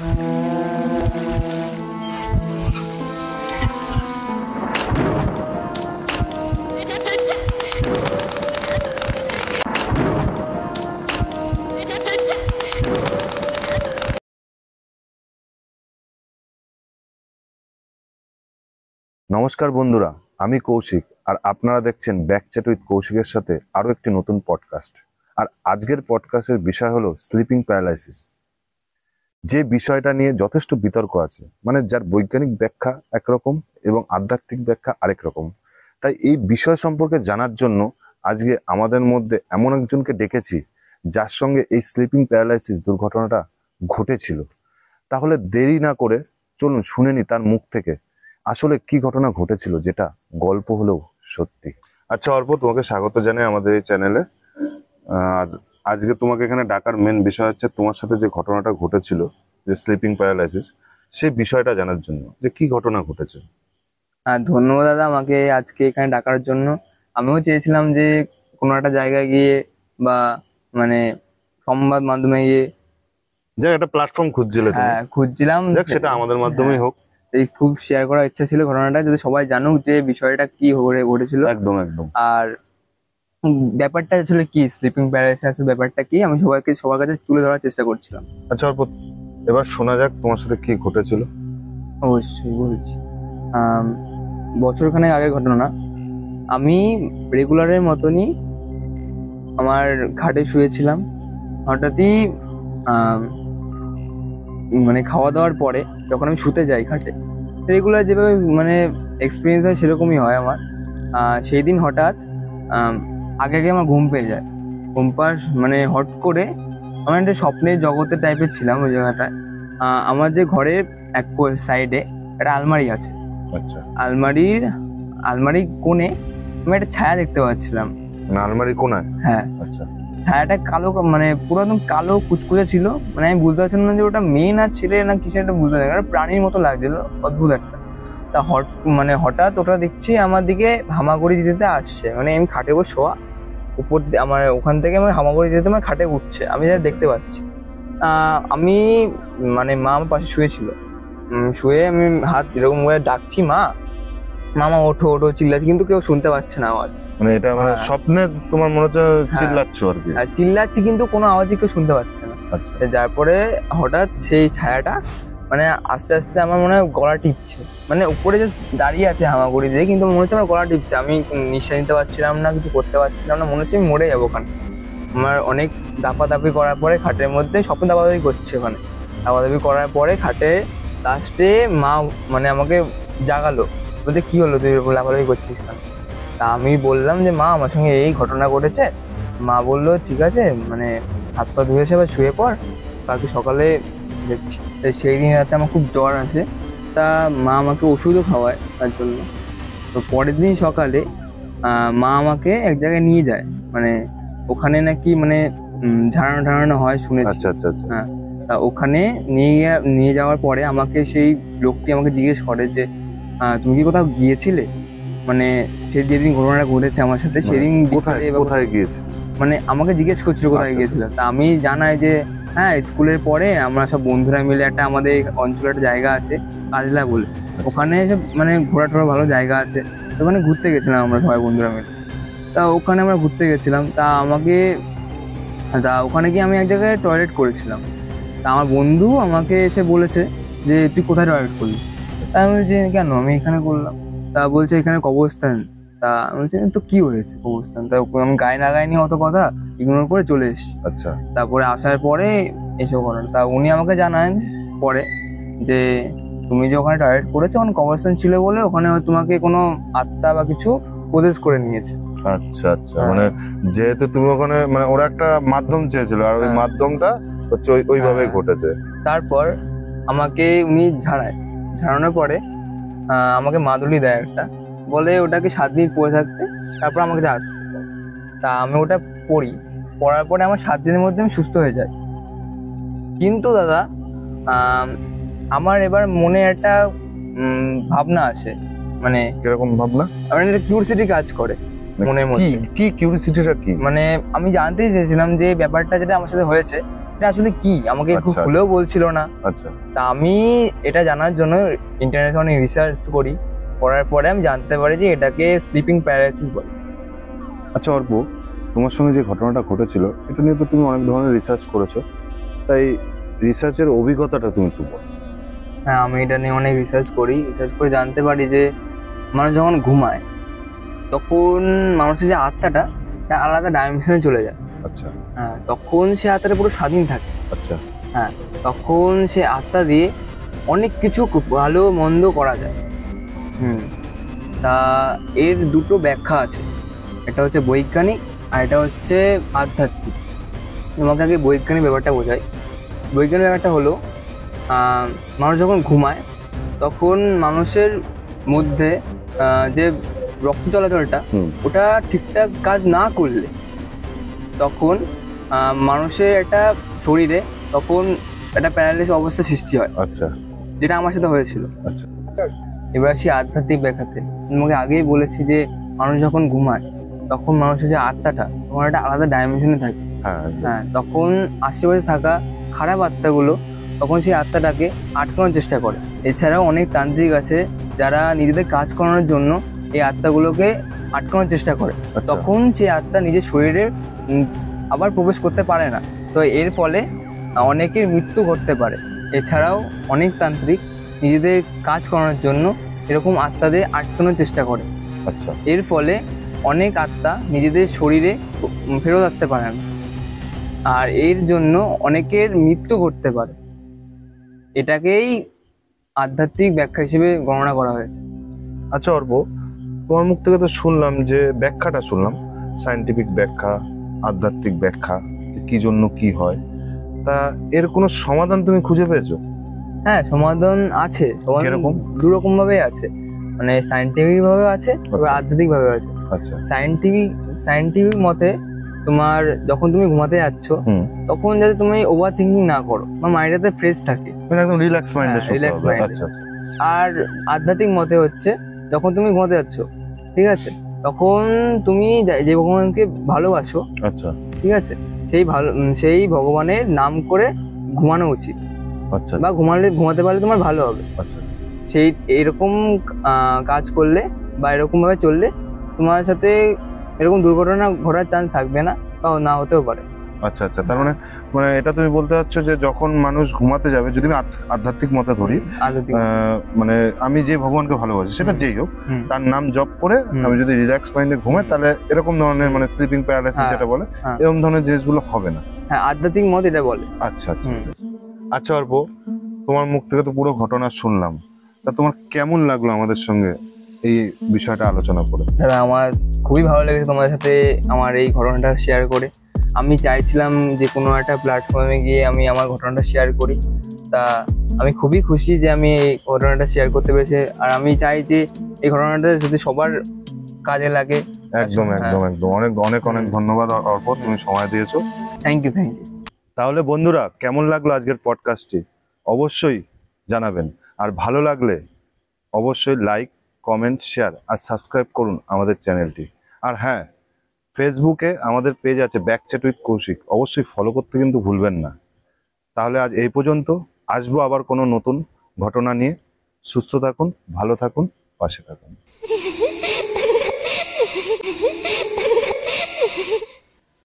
নমস্কার বন্ধুরা, আমি কৌশিক আর আপনারা দেখছেন ব্যাক চ্যাট উইথ কৌশিকের সাথে আরো একটি নতুন পডকাস্ট। আর আজকের পডকাস্টের বিষয় হলো স্লিপিং প্যারালাইসিস, যে বিষয়টা নিয়ে যথেষ্ট বিতর্ক আছে, মানে যার বৈজ্ঞানিক ব্যাখ্যা একরকম এবং আধ্যাত্মিক ব্যাখ্যা আরেক রকম। তাই এই বিষয় সম্পর্কে জানার জন্য আজকে আমাদের মধ্যে এমন একজনকে ডেকেছি যার সঙ্গে এই স্লিপিং প্যারালাইসিস দুর্ঘটনাটা ঘটেছিল। তাহলে দেরি না করে চলুন শুনে নি তার মুখ থেকে আসলে কি ঘটনা ঘটেছিল, যেটা গল্প হলেও সত্যি। আচ্ছা অর্প, তোমাকে স্বাগত জানাই আমাদের এই চ্যানেলে। আর আজকে তোমাকে এখানে ডাকার মেন বিষয় হচ্ছে তোমার সাথে যে ঘটনাটা ঘটেছিল, যে স্লিপিং প্যারালাইসিস, সেই বিষয়টা জানার জন্য যে কি ঘটনা ঘটেছে। ধন্যবাদ দাদা আমাকে আজকে এখানে ডাকার জন্য। আমিও চেয়েছিলাম যে কোনো একটা জায়গায় গিয়ে বা মানে সংবাদ মাধ্যমে গিয়ে একটা প্ল্যাটফর্ম খুঁজছিলাম, সেটা আমাদের মাধ্যমেই হোক। এই খুব শেয়ার করার ইচ্ছা ছিল ঘটনাটা, যদি সবাই জানুক যে বিষয়টা কি ঘটেছিল। একদম একদম। আর ব্যাপারটা আসলে কি, স্লিপিং প্যারালাইসিস ব্যাপারটা কি, আমি সবার কাছে তুলে ধরার চেষ্টা করছিলাম। আচ্ছা অর্প, এবার শোনা যাক তোমার সাথে কি ঘটেছিল। অবশ্যই বলছি। বছরখানেক আগের ঘটনা। আমি রেগুলারের মতনই আমার ঘাটে শুয়েছিলাম। হঠাৎই মানে খাওয়া দাওয়ার পরে যখন আমি শুতে যাই ঘাটে, রেগুলার যেভাবে মানে এক্সপিরিয়েন্স হয় সেরকমই হয় আমার। সেই দিন হঠাৎ আগে আমার ঘুম পেয়ে যায়। ঘুম পাস মানে হট করে আমার একটা স্বপ্নের জগতের টাইপের ছিলাম ওই জায়গাটায়। আমার যে ঘরের এক সাইডে একটা আলমারি আছে। আচ্ছা। আলমারির কোণে আমি একটা ছায়া দেখতে পাচ্ছিলাম। আলমারি কোণায়? হ্যাঁ। আচ্ছা। ছায়াটা কালো, মানে পুরো একদম কালো কুচকুচে ছিল। মানে আমি বুঝতে পারছিলাম না যে ওটা মেয়ে না ছেলে না কিছু একটা, বুঝতে পারছি না, প্রাণীর মতো লাগছিল, অদ্ভুত একটা। তা হঠাৎ ওটা দেখছি আমার দিকে হামাগুড়ি দিতে আসছে। মানে আমি খাটে উপর শোয়া, উপর আমার ওখান থেকে আমি হামাগুড়ি দিতে আমার খাটে উঠছে, আমি যা দেখতে পাচ্ছি। আমি মানে মা আমার পাশে শুয়েছিল, শুয়ে আমি হাত এরকম করে ডাকছি, মামা ওঠো ওঠো চিল্লাচ্ছি, কিন্তু কেউ শুনতে পাচ্ছে না আওয়াজ। মানে এটা মানে স্বপ্নে তোমার মনে হচ্ছে চিল্লাচ্ছ আর কি? চিল্লাচ্ছি কিন্তু কোনো আওয়াজই কেউ শুনতে পাচ্ছে না। আচ্ছা। তারপরে হঠাৎ সেই ছায়াটা মানে আস্তে আস্তে আমার মনে হয় গলা টিপছে, মানে উপরে যে দাঁড়িয়ে আছে হামাগুড়ি দিয়ে, কিন্তু মনে হচ্ছে আমার গলা টিপছে। আমি নিঃশ্বাস নিতে পারছিলাম না, কিছু করতে পারছিলাম না, মনে হচ্ছে আমি মরে যাবো ওখানে। আমার অনেক দাপাদাপি করার পরে খাটের মধ্যে স্বপ্ন দাপাদাপি করছে, ওখানে দাপাদাপি করার পরে খাটে লাস্টে মা মানে আমাকে জাগালো, বলতে কি হলো তুই লাফালাফি করছিস কেন? তা আমি বললাম যে মা আমার সঙ্গে এই ঘটনা ঘটেছে। মা বললো ঠিক আছে, মানে হাত পা ধুয়ে এসে আবার শুয়ে পড়, কালকে সকালে দেখছি। সেই দিন রাতে আমার খুব জ্বর আসে, টা মা আমাকে ওষুধও খাওয়ায় তার জন্য। তো পরের দিন সকালে মা আমাকে এক জায়গায় নিয়ে যায়, মানে ওখানে নাকি মানে ঝাড়ানো হয় শুনেছি। আচ্ছা আচ্ছা আচ্ছা। হ্যাঁ, তা ওখানে নিয়ে যাওয়ার পরে আমাকে সেই লোকটি আমাকে জিজ্ঞেস করে যে তুমি কি কোথাও গিয়েছিলে, মানে যেদিন ঘটনাটা ঘটেছে আমার সাথে সেদিন কোথায় গিয়েছে, মানে আমাকে জিজ্ঞেস করছিল কোথায় গিয়েছিলাম। তা আমি জানাই যে হ্যাঁ স্কুলের পরে আমরা সব বন্ধুরা মিলে একটা আমাদের অঞ্চলে একটা জায়গা আছে কাজলা বলে, ওখানে সব মানে ঘোরাটোরা ভালো জায়গা আছে, ওখানে ঘুরতে গেছিলাম আমরা সবাই বন্ধুরা মিলে। তা ওখানে আমরা ঘুরতে গেছিলাম, তা ওখানে গিয়ে আমি এক জায়গায় টয়লেট করেছিলাম। তা আমার বন্ধু আমাকে এসে বলেছে যে তুই কোথায় টয়লেট করলি? তা আমি বলছি কেন, আমি এখানে করলাম। তা বলছে এখানে কবরস্থান। তা আমি বলছি তো কি হয়েছে কবরস্থান? তা আমি গায়ে লাগাইনি অত কথা, ইগনোর করে চলে এসেছি। আচ্ছা। তারপরে আসার পরে এসব করেন, তা উনি আমাকে জানান পরে যে তুমি যে ওখানে টয়লেট করেছো ওখানে কবরস্থান ছিল বলে ওখানে তোমাকে কোনো আত্মা বা কিছু প্রসেস করে নিয়েছে। আচ্ছা আচ্ছা। মানে যেহেতু তুমি ওখানে, মানে ওরা একটা মাধ্যম চেয়েছিল আর ওই মাধ্যমটা হচ্ছে ওইভাবে ঘটেছে। তারপর আমাকে উনি ঝাড়ানোর পরে আমাকে মাদুলি দেয় একটা, বলে ওটাকে 7 দিন পরে থাকতে, তারপর আমাকে আসতে। তা আমি ওটা পরার পরে আমার 7 দিনের মধ্যে আমি সুস্থ হয়ে যাই। কিন্তু দাদা আমার এবার মনে একটা ভাবনা আসে। মানে কিরকম ভাবনা? আমার একটা কিউরিওসিটি কাজ করে মনের মধ্যে। কি কিউরিওসিটিটা কি? মানে আমি জানতেই চেয়েছিলাম যে ব্যাপারটা যেটা আমার সাথে হয়েছে এটা আসলে কি আমাকে খুব আচ্ছা, খুলেও বলছিল না। আচ্ছা তা আমি এটা জানার জন্য ইন্টারনেটে অনেক রিসার্চ করি, করার পরে আমি জানতে পারি যে এটাকে স্লিপিং প্যারালাইসিস বলে। আচ্ছা অর্প, তোমার সঙ্গে যে ঘটনাটা ঘটেছিল এটা নিয়ে তো তুমি অনেক ধরনের রিসার্চ করেছো, তাই রিসার্চের অভিজ্ঞতাটা তুমি একটু বলো। হ্যাঁ, আমি এটা নিয়ে অনেক রিসার্চ করে জানতে পারি যে মানুষ যখন ঘুমায় তখন মানুষের যে আত্মাটা একটা আলাদা ডাইমেনশনে চলে যায়। আচ্ছা হ্যাঁ, তখন সে আত্মাটা পুরো স্বাধীন থাকে। আচ্ছা হ্যাঁ, তখন সে আত্মা দিয়ে অনেক কিছু ভালো মন্দ করা যায়। তা এর দুটো ব্যাখ্যা আছে, এটা হচ্ছে বৈজ্ঞানিক আর এটা হচ্ছে আধ্যাত্মিক। তোমাকে আগে বৈজ্ঞানিক ব্যাপারটা বোঝাই। বৈজ্ঞানিক ব্যাপারটা হলো মানুষ যখন ঘুমায় তখন মানুষের মধ্যে যে রক্ত চলাচলটা ওটা ঠিকঠাক কাজ না করলে তখন মানুষের একটা শরীরে তখন একটা প্যারালাইসিস অবস্থা সৃষ্টি হয়, আচ্ছা যেটা আমার সাথে হয়েছিল। আচ্ছা এবার আসি আধ্যাত্মিক ব্যাখ্যাতে। তোমাকে আগেই বলেছি যে মানুষ যখন ঘুমায় তখন মানুষের যে আত্মাটা তখন একটা আলাদা ডাইমেনশনে থাকে। হ্যাঁ একদম। হ্যাঁ, তখন আশেপাশে থাকা খারাপ আত্মাগুলো তখন সেই আত্মাটাকে আটকানোর চেষ্টা করে। এছাড়াও অনেক তান্ত্রিক আছে যারা নিজেদের কাজ করানোর জন্য এই আত্মাগুলোকে আটকানোর চেষ্টা করে। আচ্ছা। তখন সেই আত্মা নিজের শরীরে আবার প্রবেশ করতে পারে না, তো এর ফলে অনেকের মৃত্যু ঘটতে পারে। এছাড়াও অনেক তান্ত্রিক নিজেদের কাজ করানোর জন্য এরকম আত্মাদের আটকানোর চেষ্টা করে। আচ্ছা এর ফলে অনেক আত্মা নিজেদের শরীরে ফেরত আসতে পারে না, আর এর জন্য অনেকের মৃত্যু ঘটতে পারে। এটাকেই আধ্যাত্মিক ব্যাখ্যা হিসেবে গণনা করা হয়েছে। আচ্ছা অর্প, তোমার মুখ থেকে তো শুনলাম যে ব্যাখ্যাটা শুনলাম, সায়েন্টিফিক ব্যাখ্যা, আধ্যাত্মিক ব্যাখ্যা, যে কি জন্য কি হয়, তা এর কোনো সমাধান তুমি খুঁজে পেয়েছো? হ্যাঁ, সমাধান আছে। সমাধান কিরকম? দু রকম ভাবে আছে, মানে সায়েন্টিফিক ভাবে আছে, আচ্ছা। আধ্যাত্মিক ভাবে আছে। আচ্ছা সায়েন্টিফিক মতে তোমার যখন তুমি ঘুমাতে যাচ্ছ তখন যাতে তুমি ওভার থিঙ্কিং না করো বা মাইন্ডটাতে ফ্রেশ থাকে, মানে একদম রিল্যাক্স মাইন্ডে হ্যাঁ, শুতে relax হবে। mind-এ। আচ্ছা আচ্ছা আর আধ্যাত্মিক মতে হচ্ছে যখন তুমি ঘুমাতে যাচ্ছ, ঠিক আছে, তখন তুমি যে ভগবানকে ভালোবাসো, আচ্ছা ঠিক আছে, সেই ভগবানের নাম করে ঘুমানো উচিত, আচ্ছা বা ঘুমাতে পারলে তোমার ভালো হবে। আচ্ছা সেই এরকম কাজ করলে বা এরকম ভাবে চললে তোমার সাথে এরকম দুর্ঘটনা ঘটার চান্স থাকবে না, বা না হতেও পারে। আচ্ছা আচ্ছা তার মানে মানে এটা তুমি বলতে চাচ্ছ যে যখন মানুষ ঘুমাতে যাবে, যদি আমি আধ্যাত্মিক মতে ধরি, আধ্যাত্মিক মানে আমি যে ভগবানকে ভালোবাসি সেটা যেই হোক, তার নাম জপ করে আমি যদি রিল্যাক্স মাইন্ডে ঘুমাই, তাহলে এরকম ধরনের মানে স্লিপিং প্যারালাইসিস যেটা বলে এরকম ধরনের জিনিসগুলো হবে না। হ্যাঁ, আধ্যাত্মিক মত এটা বলে। আচ্ছা আচ্ছা আচ্ছা আচ্ছা অর্প, তোমার মুখ থেকে তো পুরো ঘটনা শুনলাম, তা তোমার কেমন লাগলো আমাদের সঙ্গে এই বিষয়টা আলোচনা করে? দাদা, আমার খুবই ভালো লেগেছে তোমাদের সাথে আমার এই ঘটনাটা শেয়ার করে। আমি চাইছিলাম যে কোনো একটা প্ল্যাটফর্মে গিয়ে আমি আমার ঘটনাটা শেয়ার করি, তা আমি খুবই খুশি যে আমি এই ঘটনাটা শেয়ার করতে পেরেছি। আর আমি চাই যে এই ঘটনাটা যদি সবার কাজে লাগে। একদম একদম একদম, অনেক অনেক অনেক ধন্যবাদ অর্প, তুমি সময় দিয়েছো। Thank you. তাহলে বন্ধুরা, কেমন লাগলো আজকের পডকাস্টটি অবশ্যই জানাবেন, আর ভালো লাগলে অবশ্যই লাইক, কমেন্ট, শেয়ার আর সাবস্ক্রাইব করুন আমাদের চ্যানেলটি। আর হ্যাঁ, ফেসবুকে আমাদের পেজ আছে ব্যাকচ্যাট উইথ কৌশিক, অবশ্যই ফলো করতে কিন্তু ভুলবেন না। তাহলে আজ এই পর্যন্ত, আসবো আবার কোনো নতুন ঘটনা নিয়ে। সুস্থ থাকুন, ভালো থাকুন, পাশে থাকুন।